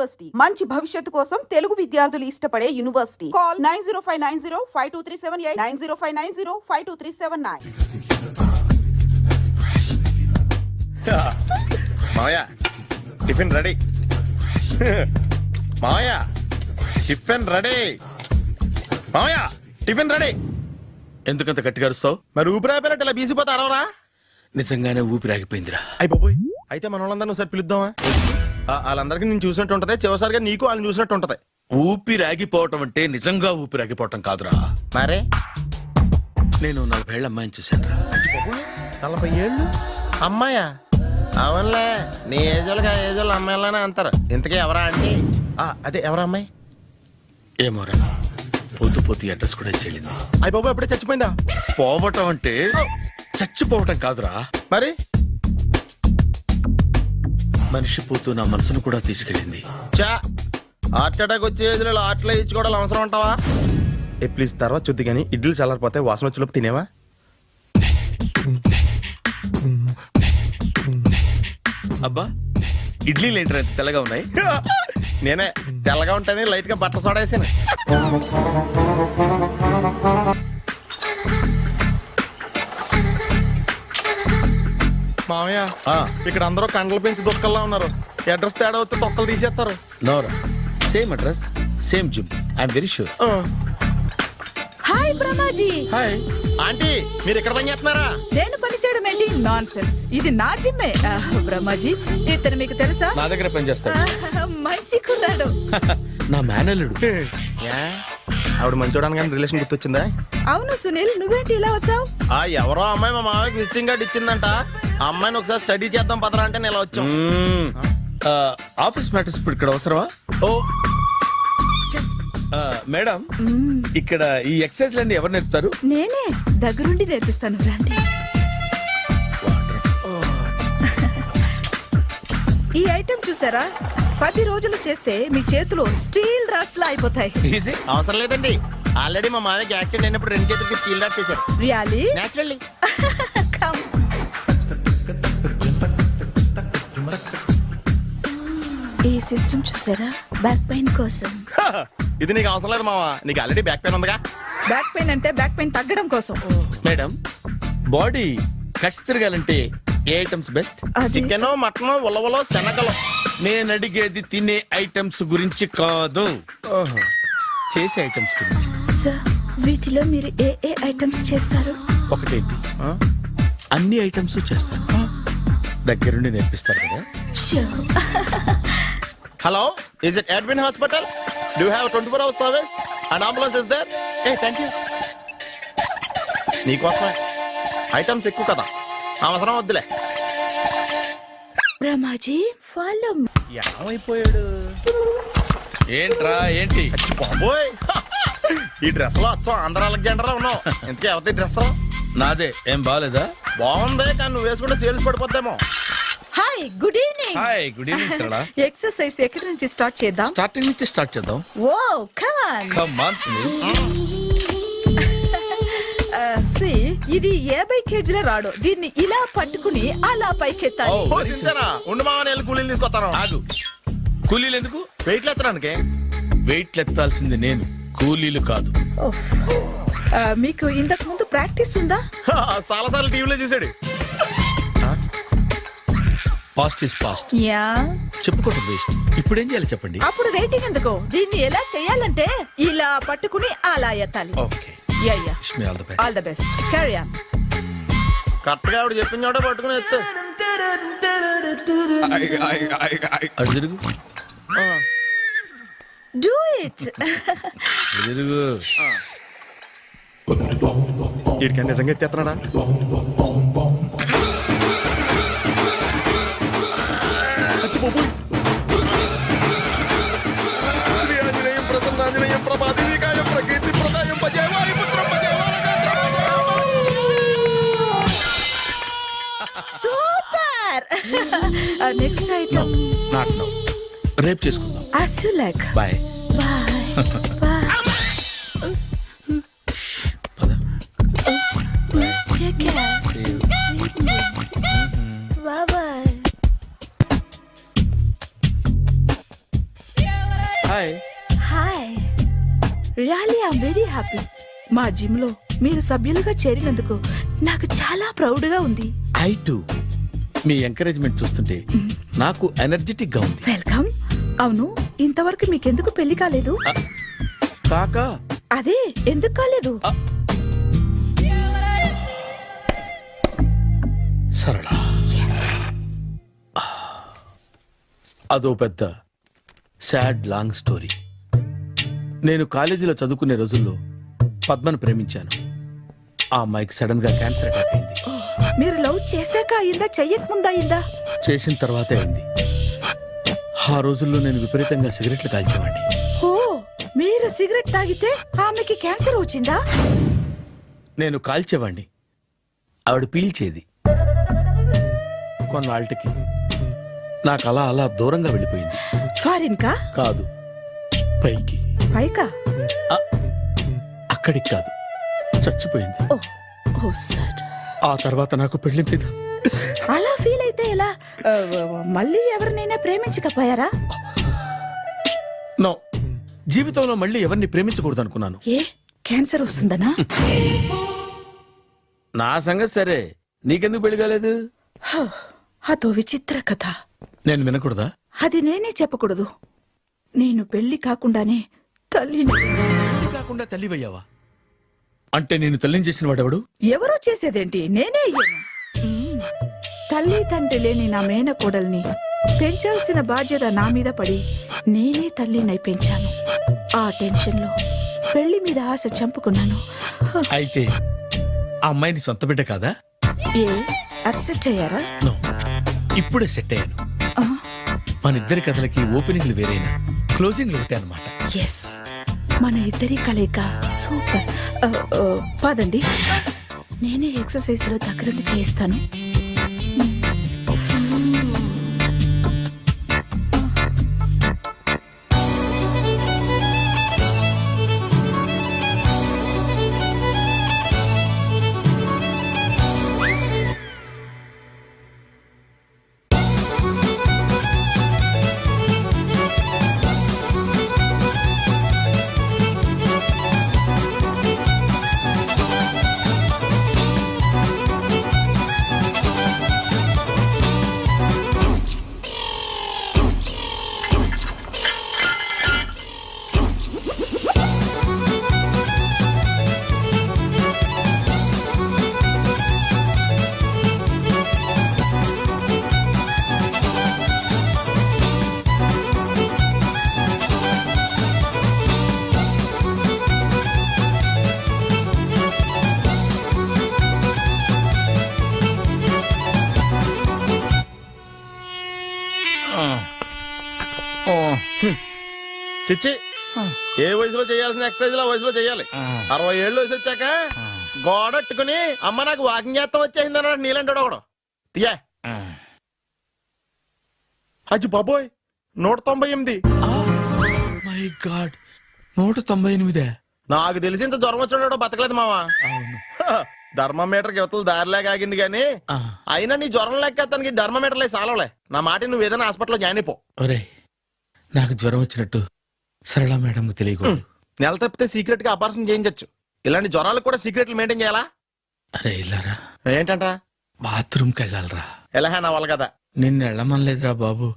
University మంచి భవిష్యత్తు కోసం తెలుగు విద్యార్థులు ఇష్టపడే యూనివర్సిటీ. కాల్ 9059052378 9059052379. మావయ్య టిఫిన్ రెడీ. మావయ్య టిఫిన్ రెడీ. మావయ్య టిఫిన్ రెడీ. ఎందుకంత గట్టిగా అరుస్తావు? మరి ఊపిరి అయిపోయినట్టు ఇలా బీసిపోతే అరవరా? నిజంగానే ఊపిరాగిపోయిందిరా. అయ్యి బాబోయ్, అయితే మన వాళ్ళందరినీ ఒకసారి పిలుద్దామా? వాళ్ళందరికీ నేను చూసినట్టు ఉంటది, చివరిసారిగా నీకు వాళ్ళని చూసినట్టు ఉంటది. ఊపిరాగిపోవటం అంటే నిజంగా ఊపిరాగిపోవటం కాదురా. మరే నేను 40 ఏళ్ల అమ్మాయిని చూశానురా. 40 ఏళ్ళు అమ్మాయా? అవునులే, నీ ఏజోళ్ళకి ఆ ఏజోళ్ళు అమ్మాయిలానే అంటారు. ఇంతకీ ఎవరా అంటే? అదే ఎవరా అమ్మాయి? ఏమోరా, పొద్దు పొద్దు అడ్రస్ కూడా చెల్లింది. అయ్యి బాబు ఎప్పుడే చచ్చిపోయిందా? పోవటం అంటే చచ్చిపోవటం కాదురా, మరి మనిషి పోతూ నా మనసును కూడా తీసుకెళ్ళింది. చా, హార్ట్ అటాక్ వచ్చే ఏజ్లో హార్ట్లో ఇచ్చుకోవడం అవసరం అంటావా? ప్లీజ్ తర్వాత చూద్ది కానీ ఇడ్లీలు చల్లారిపోతే వాసన వచ్చేలోపు తినేవా? అబ్బా, ఇడ్లీలు ఏంటి అంత తెల్లగా ఉన్నాయి? నేనే తెల్లగా ఉంటానే లైట్ గా బట్టలు సోడా వేసాను. మామయ్య, ఇక్కడ అందరూ కండలు పెంచి దుక్కల్లా ఉన్నారు. అడ్రస్ తేడా వస్తే తొక్కలు తీసేస్తారు. నోరా, same address same gym, I'm very sure. Hi Brahmaji. Hi aunty, మీరు ఇక్కడ పని చేస్తున్నారా? నేను పని చేయడం ఏంటి? నాన్ సెన్స్, ఇది నా జిమ్మే. బ్రహ్మాజీ, ఇతను మీకు తెలుసా? నా దగ్గర పని చేస్తాడు. మంచి కుర్రాడు. నా మేనల్లుడు. ఆవిడ మంచి చూడడానికి రిలేషన్ గుర్తొచ్చిందా? అవును సునీల్, నువ్వేంటి ఇలా వచ్చావు? ఎవరో అమ్మాయి మా మామయ్యకి విజిటింగ్ కార్డు ఇచ్చిందంట. ఆ అమ్మాయిని ఒకసారి స్టడీ చేద్దాం పదరా అంటే నేను ఇలా వచ్చాం. ఆఫీస్ మ్యాటర్స్ ఇప్పుడు ఇక్కడ అవసరమా? ఓ మేడం, ఇక్కడ ఈ ఎక్సర్సైజ్ లన్నీ ఎవరు నేర్పుతారు? నేనే దగ్గరుండి నేర్పిస్తాను, రండి. ఈ ఐటెం చూసారా? 10 రోజులు చేస్తే మీ చేతులు స్టీల్ రాట్స్ లా అయిపోతాయి. ఈజీ. అవసరం లేదండి, ఆల్రెడీ మా మామయ్యకి యాక్సిడెంట్ అయినప్పుడు 2 చేతులకి స్టీల్ డాట్ చేశారు. రియల్లీ? నేచురల్లీ. ఈ సిస్టమ్ చూసారా? బ్యాక్ పెయిన్ కోసం. ఇది నీకు అవసరం లేదు మావా, నీకు ఆల్రెడీ బ్యాక్ పెయిన్ ఉందిగా. బ్యాక్ పెయిన్ అంటే బ్యాక్ పెయిన్ తగ్గడం కోసం. మేడం, బాడీ కట్స్ తిరగాలంటే ఏ ఐటమ్స్ బెస్ట్? చికెన్, మటన్, ఉలవలో, శనగలు. నేను అడిగేది తినే ఐటమ్స్ గురించి కాదు, చేసే ఐటమ్స్ గురించి. సార్, వీటిలో మీరు ఏ ఏ ఐటమ్స్ చేస్తారు? ఒకటేంటి, అన్ని ఐటమ్స్ చేస్తాను. దగ్గరుండి నేర్పిస్తారు కదా. Hello, is it admin hospital? Do have 24 hours service and ambulance is there? Thank you. నీకోసమే ఐటమ్స్ ఎక్కువ కదా, అవసరం వద్దులే. బ్రహ్మాజీ, ఫాలో. ఏమైపోయాడు? ఏంట్రా ఏంటి? అచ్చి బాబోయ్, ఈ డ్రెస్ లో అచ్చం ఆంధ్ర అలెగ్జాండర్ ఉన్నావు. ఇంతకీ ఎవరి డ్రెస్? నాదే. ఏం బాగాలేదా? బాగుంది, కానీ నువ్వు వేసుకుంటే సేల్స్ పడిపోద్దేమో. Hi, good evening. Hi, good evening Sarala. Exercise ఎక్కడి నుంచి స్టార్ట్ చేద్దాం? స్టార్టింగ్ నుంచి స్టార్ట్ చేద్దాం. Oh come on. Come on Sunil. ఇది 50 కేజీల రాడు. దీన్ని ఇలా పట్టుకుని అలా పైకెత్తాలి. Oh. ఉండు మామ, నేను కూలీలు తీసుకొస్తాను. ఆగు, కూలీలు ఎందుకు? వెయిట్లు ఎత్తడానికి. వెయిట్లు ఎత్తాల్సింది నేను, కూలీలు కాదు. మీకు ఇంతకు ముందు ప్రాక్టీస్ ఉందా? చాలా సార్లు టీవీలో చూసాడు. Past is past, yeah. చెప్పుకోవడం వేస్ట్. ఇప్పుడు ఏం చేయాలి చెప్పండి? అప్పుడు వెయిటింగ్ ఎందుకు? దీన్ని ఎలా చేయాలంటే ఇలా పట్టుకుని అలా ఎత్తాలి. Okay, yeah yeah. Wish me all the best. All the best. Carry on. Correct గా ఆవిడ చెప్పిన చోట పట్టుకుని ఎత్తు. అటు తిరుగు, డూ ఇట్. అటు తిరుగు. వీడికి నిజంగా ఎత్తేస్తున్నాడా? Super. Next item not now, రేపు చేసుకుందాం. as you like. Bye. Bye. Bye. పద. Take care. Bye bye. Hi. Hi really I'm very happy. మా జిమ్ లో మీరు సభ్యులుగా చేరినందుకు నాకు చాలా ప్రౌడ్ గా ఉంది. I to. మీ ఎంకరేజ్మెంట్ చూస్తుంటే నాకు ఎనర్జెటిక్ గా ఉంది. వెల్కమ్. అవును, ఇంతవరకు మీకెందుకు పెళ్లి కాలేదు? కాకా అదే ఎందుకు కాలేదు? సరళ, అదో పెద్ద సాడ్ లాంగ్ స్టోరీ. నేను కాలేజీలో చదువుకునే రోజుల్లో పద్మను ప్రేమించాను. ఆ అమ్మాయికి సడన్ గా క్యాన్సర్ అటాక్ అయింది. మీరు లవ్ చేశాక అయిందా, చెయ్యక ముందా అయిందా? చేసిన తర్వాతే అయింది. ఆ రోజుల్లో నేను విపరీతంగా సిగరెట్లు కాల్చేవాడిని. ఓ, మీరు సిగరెట్ తాగితే ఆమెకి క్యాన్సర్ వచ్చిందా? నేను కాల్చేవాణ్ణి, ఆవిడ పీల్చేది. కొన్నాళ్ళకి నాకు అలా అలా దూరంగా వెళ్ళిపోయింది. ఫారిన్ కా? కాదు, పైకి. పైకా? అక్కడికి కాదు, చచ్చిపోయింది. ఓ ఓ సార్. ఆ తర్వాత నాకు పెళ్లి మీద అలా ఫీల్ అయితే ఎలా? మళ్ళీ ఎవరినైనా ప్రేమించకపోయారా? నో, జీవితంలో మళ్ళీ ఎవరిని ప్రేమించకూడదు అనుకున్నాను. ఏ, క్యాన్సర్ వస్తుందనా? నా సంగతి సరే, నీకెందుకు పెళ్లి కాలేదు? అదో విచిత్ర కథ. నేను వినకూడదా? అది నేనే చెప్పకూడదు. నేను పెళ్లి కాకుండానే తల్లిని. పెళ్లి కాకుండా తల్లివయ్యావా? అంటే నేను తల్లిని చేసిన వాడెవడు? ఎవరో చేసేదేంటి, నేనే అయ్యాను. తల్లి తండ్రి లేని నా మేనకోడల్ని పెంచాల్సిన బాధ్యత నా మీద పడి నేనే తల్లినై పెంచాను. ఆ టెన్షన్లో పెళ్లి మీద ఆశ చంపుకున్నాను. అయితే ఆ అమ్మాయిని సొంత బిడ్డ కాదా? ఏ, అప్సెట్ అయ్యారా? నో, ఇప్పుడే సెట్ అయ్యాను. ఆ, మన ఇద్దరి కథలకి ఓపెనింగ్లు వేరైనా క్లోజింగ్లు ఒకటే అన్నమాట. ఎస్, మన ఇద్దరి కలయిక సూపర్. పదండి, నేనే ఎక్సర్సైజ్ లో దగ్గరుండి చేయిస్తాను. చిచ్చి, ఏ వయసులో చేయాల్సిన ఎక్సర్సైజ్ ఆ వయసులో చేయాలి. 60 ఏళ్ళు వయసు వచ్చాక గోడట్టుకుని అమ్మ నాకు వాకింగ్ చేస్తాం వచ్చేసింది అన్నాడు నీలంటాడు ఒకడు. తీయా అచ్చి బాబోయ్, 198. My God, 198. నాకు తెలిసి ఇంత జ్వరం వచ్చాడో బతకలేదు మావా. అవును. ధర్మమీటర్ యువతలు దారిలేక ఆగింది గానీ అయినా నీ జ్వరం లెక్క అతనికి ధర్మమీటర్లే సాలవలే. నా మాట నువ్వు ఏదైనా హాస్పిటల్లో జాయిన్ అయిపో. ఒరే, నాకు జ్వరం వచ్చినట్టు సరళ మేడం తెలియకూడదు. నెల తప్పితే సీక్రెట్ గా ఆపరేషన్ చేయించచ్చు. ఇలాంటి జ్వరాలకు కూడా సీక్రెట్లు మెయింటైన్ చేయాలా? అరే ఇల్లారా, ఏంటంట? బాత్రూమ్కి వెళ్ళాలరా. ఎలా నా వాళ్ళ కదా. నిన్ను వెళ్ళమనలేదురా బాబు,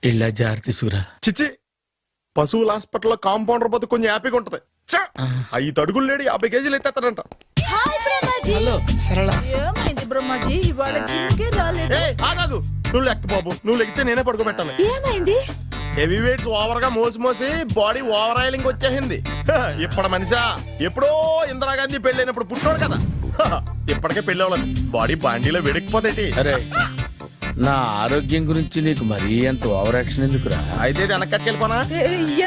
ఇళ్ళ జారి తీసుకురా. చిచ్చి, పశువుల హాస్పిటల్లో కాంపౌండర్ పోతే కొంచెం హ్యాపీగా ఉంటది. 5 అడుగులు లేడి 50 కేజీలు ఎత్తేస్తాడంట. హలో సరళ. ఏమైంది బ్రహ్మాజీ, ఇవాళ జిమ్కే రాలేదు? ఆగాగు, నువ్వు లెక్క బాబు, నువ్వు లెక్కితే నేనే పడుకోబెట్టాలి. ఏమైంది? హెవీ వెయిట్స్ ఓవర్ గా మోసి బాడీ ఓవర్ ఆయిలింగ్ వచ్చేసింది. ఇప్పుడు మనిషా ఎప్పుడో ఇందిరాగాంధీ పెళ్ళైనప్పుడు పుట్టాడు కదా, ఇప్పటికే పెళ్ళి అవ్వలేదు. బాడీ బాండీలో వెడికిపోతేటి. అరే, నా ఆరోగ్యం గురించి నీకు మరీ అంత ఓవర్ యాక్షన్ ఎందుకురా? అయితే ఇది వెనక్కట్టుకెళ్ళిపోనా?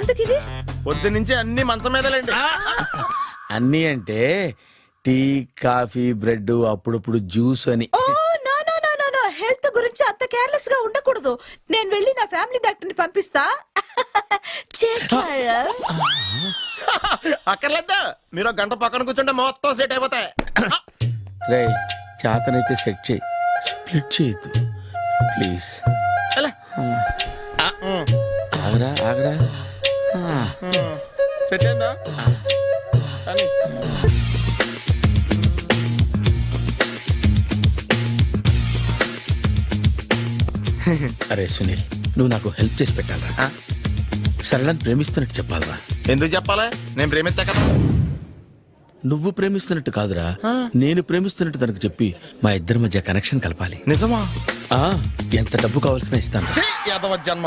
ఎందుకు ఇది? పొద్దు నుంచి అన్ని మంచం మీదలేండి. అన్నీ అంటే టీ, కాఫీ, బ్రెడ్, అప్పుడప్పుడు జ్యూస్ అని. Oh no no no no no, health గురించి అంత కేర్లెస్ గా ఉండకూడదు. నేను వెళ్ళి నా ఫ్యామిలీ డాక్టర్ ని పంపిస్తా. అక్కర్లేద్దా, మీరు 1 గంట పక్కన కూర్చుంటే మొత్తం సెట్ అయిపోతాయి. రే, చేతనైతే సెట్ చేయి, స్ప్లిట్ చేయొద్దు ప్లీజ్. ఎలా? ఆగరా ఆగరా, సెట్ అయిందా కానీ అరే సునీల్, నువ్వు నాకు హెల్ప్ చేసి పెట్టాలరా. సరళని ప్రేమిస్తున్నట్టు చెప్పాలరా. ఎందుకు చెప్పాలి? నేను ప్రేమిస్తా కదా. నువ్వు ప్రేమిస్తున్నట్టు కాదురా, నేను ప్రేమిస్తున్నట్టు తనకు చెప్పి మా ఇద్దరి మధ్య కనెక్షన్ కలపాలి. నిజమా? ఆ ఎంత డబ్బు కావాల్సిన ఇస్తాను. ఛీ, యాదవ జన్మ.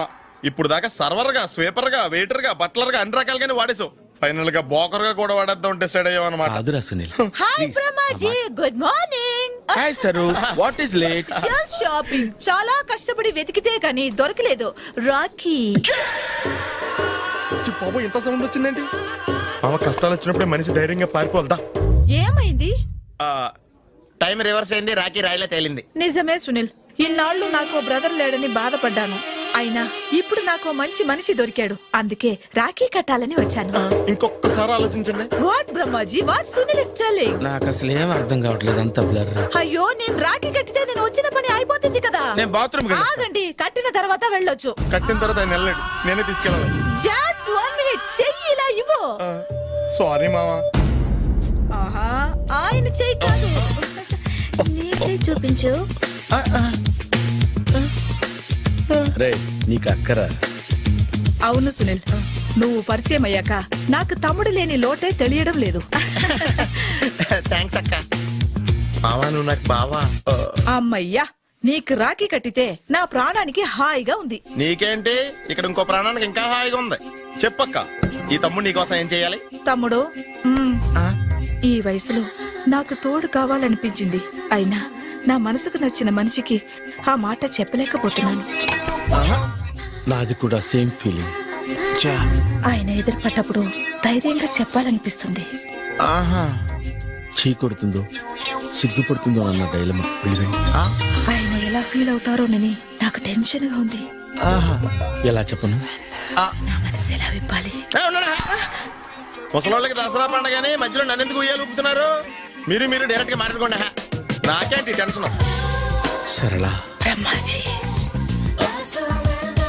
ఇప్పుడు దాకా సర్వర్ గా, స్వీపర్ గా, వెయిటర్ గా, బట్లర్ గా అన్ని రకాలుగానే వాడేసావు. ఫైనల్ గా బోకర్ గా కూడా వాడేద్దాం డిసైడ్ అయ్యామన్నమాట. కాదురా Sunil. Hi Brahmaji, good morning. Hi sir, what is late? Just shopping. చాలా కష్టపడి వెతికితే కానీ దొరకలేదు. రాఖీ. బాబు ఇంత సౌండ్ వచ్చిందేంటి? మామ కష్టాలు వచ్చినప్పుడే మనిషి ధైర్యంగా పారిపోల్దా. ఏమైంది? టైం రివర్స్ అయింది, రాఖీ రాయిలా తేలింది. నిజమే సునీల్, ఇన్నాళ్ళు నాకు బ్రదర్ లేడని బాధపడ్డాను. అయినా ఇప్పుడు నాకు మంచి మనిషి దొరికాడు. అందుకే రాఖీ కట్టాలని వచ్చాను. ఇంకొకసారి ఆలోచించండి. What Brahmaji, what Sunil is telling? నాకు అసలు ఏం అర్థం కావట్లేదు, అంత బ్లర్. అయ్యో, నేను రాఖీ కట్టితే నేను వచ్చిన పని అయిపోతుంది కదా. నేను బాత్రూమ్ ఆగండి, కట్టిన తర్వాత వెళ్ళొచ్చు. కట్టిన తర్వాత ఆయన వెళ్ళాడు, నేనే తీసుకెళ్ళాలి. జస్ట్ 1 minute, చెయ్యి ఇలా ఇవ్వు. సారీ మామా. ఆహా, ఆయన చెయ్యి కాదు, నీ చెయ్యి చూపించు. రే నీకు అక్కరా? అవును సునీల్, నువ్వు పరిచయం అయ్యాక నాకు తమ్ముడు లేని లోటే తెలియడం లేదు. థ్యాంక్స్ అక్క. మావా నువ్వు నాకు బావా. అమ్మయ్యా, నీకు రాఖీ కట్టితే నా ప్రాణానికి హాయిగా ఉంది. నీకేంటి, ఇక్కడ ఇంకో ప్రాణానికి ఇంకా హాయిగా ఉంది. చెప్పక్క, ఈ తమ్ముడు నీకోసం ఏం చేయాలి? తమ్ముడు, ఈ వయసులో నాకు తోడు కావాలనిపించింది. అయినా నా మనసుకు నచ్చిన మనిషికి ఆ మాట చెప్పలేకపోతున్నాను. నాది కూడా సేమ్ ఫీలింగ్. ఆయన ఎదురుపడ్డప్పుడు ధైర్యంగా చెప్పాలనిపిస్తుంది. చీ కొడుతుందో సిగ్గుపడుతుందో అన్న డైలమా. ఆయన ఎలా ఫీల్ అవుతారోనని నాకు టెన్షన్ గా ఉంది. ఎలా చెప్పను? నా మనసు ఎలా విప్పాలి? ముసలోళ్ళకి దసరా పండగని మధ్యలో నన్ను ఎందుకు ఉయ్యాలు ఊపుతున్నారు? మీరు డైరెక్ట్ గా మాట్లాడుకోండి. నాకేంటి టెన్షన్? సరళ, బ్రహ్మాజీ,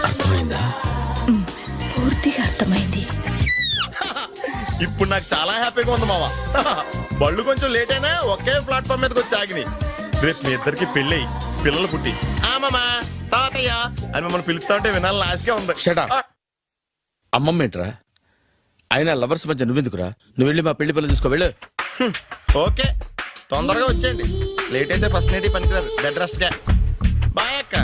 అర్థమైందా? పూర్తిగా అర్థమైంది. ఇప్పుడు నాకు చాలా హ్యాపీగా ఉంది మావా. బళ్ళు కొంచెం లేట్ అయినా ఒకే ప్లాట్ఫామ్ మీదకి వచ్చి ఆగినాయి. రేపు మీ ఇద్దరికి పెళ్ళి పిల్లలు పుట్టి మామా తాతయ్య అని మమ్మల్ని పిలుస్తా ఉంటే వినాలని ఆశగా ఉంది. Shut up. అమ్మమ్మ ఏంట్రా? అయినా లవర్స్ మధ్య నువ్వెందుకురా? నువ్వు వెళ్ళి మా పెళ్లి పిల్లలు తీసుకో వెళ్ళు. ఓకే, తొందరగా వచ్చేయండి. లేట్ అయితే ఫస్ట్ నైట్ పనికిరారు. బెడ్ రెస్ట్ గా. బాయ్ అక్క.